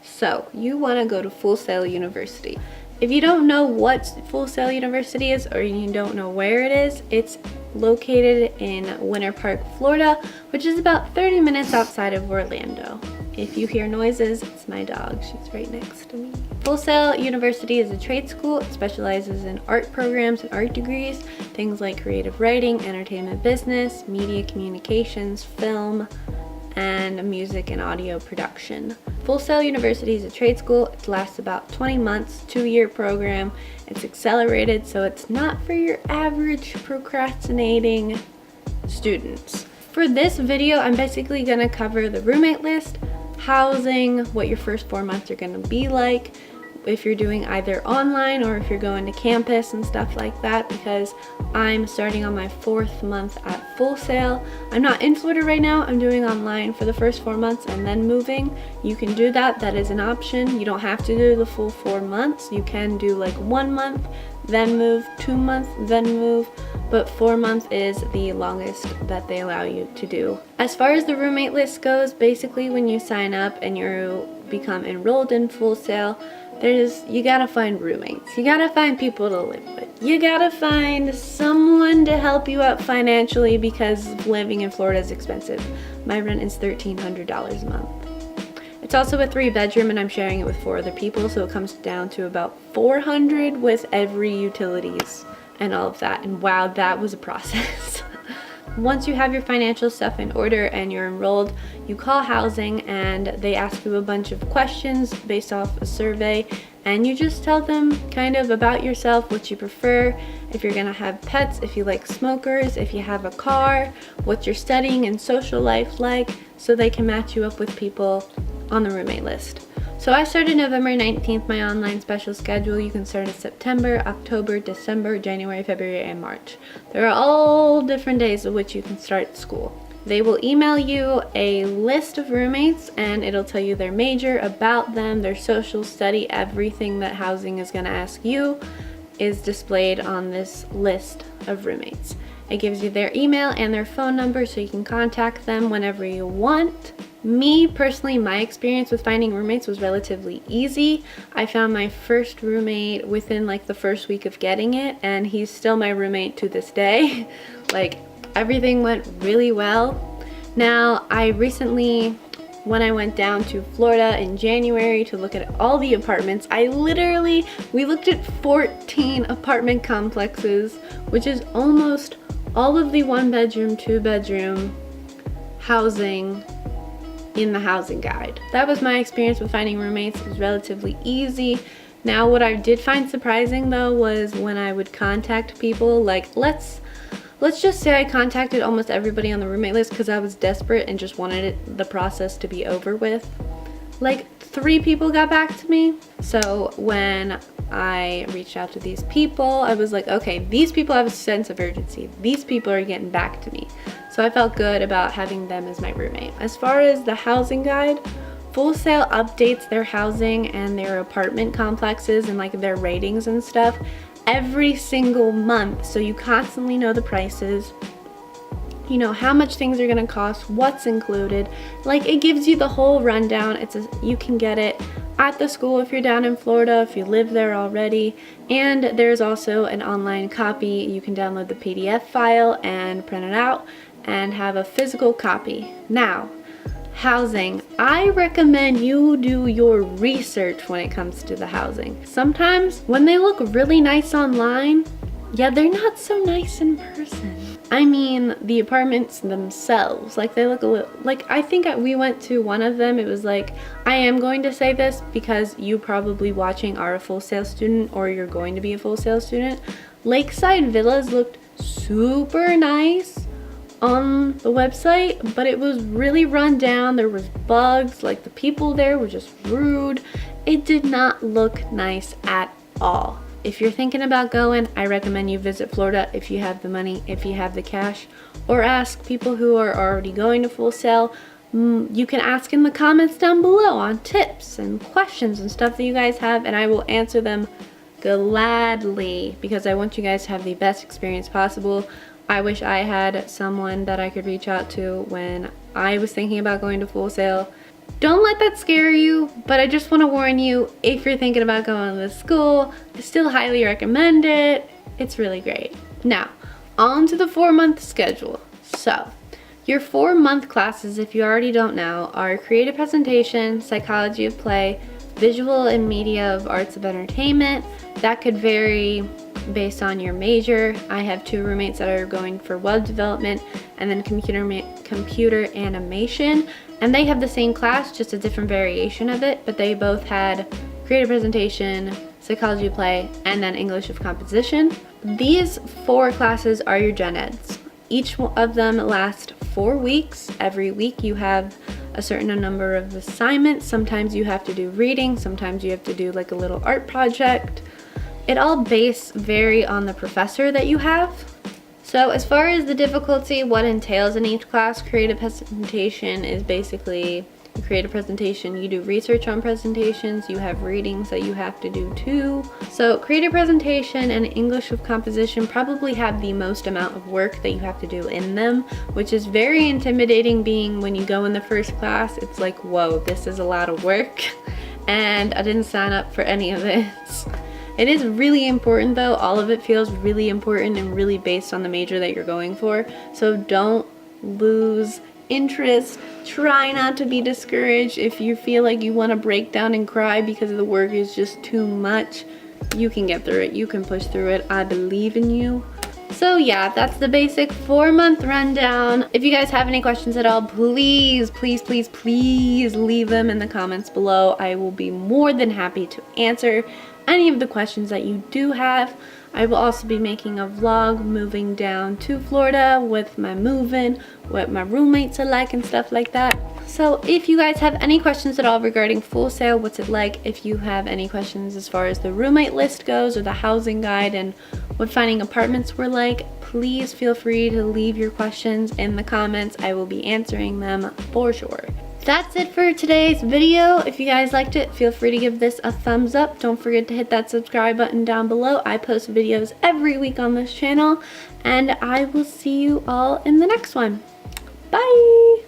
So you want to go to Full Sail University. If you don't know what Full Sail University is, or you don't know where it is, it's located in Winter Park, Florida, which is about 30 minutes outside of Orlando. If you hear noises, it's my dog. She's right next to me. Full Sail University is a trade school. It specializes in art programs and art degrees, things like creative writing, entertainment business, media communications, film, and music and audio production. Full Sail University is a trade school. It lasts about 20 months, 2-year program. It's accelerated, so it's not for your average procrastinating students. For this video, I'm basically gonna cover the roommate list, housing, what your first 4 months are gonna be like, if you're doing either online or if you're going to campus and stuff like that, because I'm starting on my 4th month at Full Sail. I'm not in Florida right now. I'm doing online for the first 4 months and then moving. You can do that. That is an option. You don't have to do the full 4 months. You can do like 1 month, then move, 2 months, then move, but 4 months is the longest that they allow you to do. As far as the roommate list goes, basically when you sign up and you become enrolled in Full Sail, you gotta find roommates. You gotta find people to live with. You gotta find someone to help you out financially, because living in Florida is expensive. My rent is $1,300 a month. It's also a 3-bedroom and I'm sharing it with 4 other people, so it comes down to about $400 with every utilities and all of that. And wow, that was a process. Once you have your financial stuff in order and you're enrolled, you call housing and they ask you a bunch of questions based off a survey, and you just tell them kind of about yourself, what you prefer, if you're gonna have pets, if you like smokers, if you have a car, what you're studying and social life like, so they can match you up with people on the roommate list. So I started November 19th, my online special schedule. You can start in September, October, December, January, February, and March. There are all different days of which you can start school. They will email you a list of roommates and it'll tell you their major, about them, their social study, everything that housing is gonna ask you is displayed on this list of roommates. It gives you their email and their phone number so you can contact them whenever you want. Me personally, my experience with finding roommates was relatively easy. I found my first roommate within like the first week of getting it, and he's still my roommate to this day. Like, everything went really well. Now, I recently, when I went down to Florida in January to look at all the apartments, we looked at 14 apartment complexes, which is almost all of the 1-bedroom, 2-bedroom housing in the housing guide. That was my experience with finding roommates. It was relatively easy. Now, what I did find surprising though was when I would contact people, like let's just say I contacted almost everybody on the roommate list because I was desperate and just wanted the process to be over with. Like 3 people got back to me. So when I reached out to these people, I was like, okay, these people have a sense of urgency. These people are getting back to me. So I felt good about having them as my roommate. As far as the housing guide, Full Sail updates their housing and their apartment complexes and like their ratings and stuff every single month. So you constantly know the prices, you know how much things are gonna cost, what's included. Like, it gives you the whole rundown. You can get it at the school if you're down in Florida, if you live there already. And there's also an online copy. You can download the PDF file and print it out and have a physical copy. Now, housing. I recommend you do your research when it comes to the housing. Sometimes when they look really nice online, yeah, they're not so nice in person. I mean, the apartments themselves, like they look a little, like I think we went to one of them, it was like, I am going to say this because you probably watching are a Full Sail student or you're going to be a Full Sail student. Lakeside Villas looked super nice on the website, but it was really run down. There was bugs, like the people there were just rude. It did not look nice at all. If you're thinking about going, I recommend you visit Florida if you have the money, if you have the cash, or ask people who are already going to Full Sail. You can ask in the comments down below on tips and questions and stuff that you guys have, and I will answer them gladly because I want you guys to have the best experience possible. I wish I had someone that I could reach out to when I was thinking about going to Full Sail. Don't let that scare you, but I just want to warn you, if you're thinking about going to this school, I still highly recommend it. It's really great. Now, on to the 4-month schedule. So, your 4-month classes, if you already don't know, are creative presentation, psychology of play, visual and media of arts of entertainment. That could vary based on your major. I have 2 roommates that are going for web development and then computer animation, and they have the same class, just a different variation of it, but they both had creative presentation, psychology of play, and then English of composition. These 4 classes are your gen eds. Each of them last 4 weeks. Every week you have a certain number of assignments. Sometimes you have to do reading, sometimes you have to do like a little art project. It all vary on the professor that you have. So as far as the difficulty, what entails in each class, creative presentation is basically a creative presentation. You do research on presentations, you have readings that you have to do too. So creative presentation and English of composition probably have the most amount of work that you have to do in them, which is very intimidating, being when you go in the first class, it's like, whoa, this is a lot of work. And I didn't sign up for any of this. It is really important though. All of it feels really important and really based on the major that you're going for. So don't lose interest. Try not to be discouraged. If you feel like you want to break down and cry because the work is just too much, you can get through it. You can push through it. I believe in you. So yeah, that's the basic 4-month rundown. If you guys have any questions at all, please leave them in the comments below. I will be more than happy to answer any of the questions that you do have. I will also be making a vlog moving down to Florida with my move-in, what my roommates are like and stuff like that. So if you guys have any questions at all regarding Full Sail, what's it like, if you have any questions as far as the roommate list goes or the housing guide and what finding apartments were like, please feel free to leave your questions in the comments. I will be answering them for sure. That's it for today's video. If you guys liked it, feel free to give this a thumbs up. Don't forget to hit that subscribe button down below. I post videos every week on this channel, and I will see you all in the next one. Bye!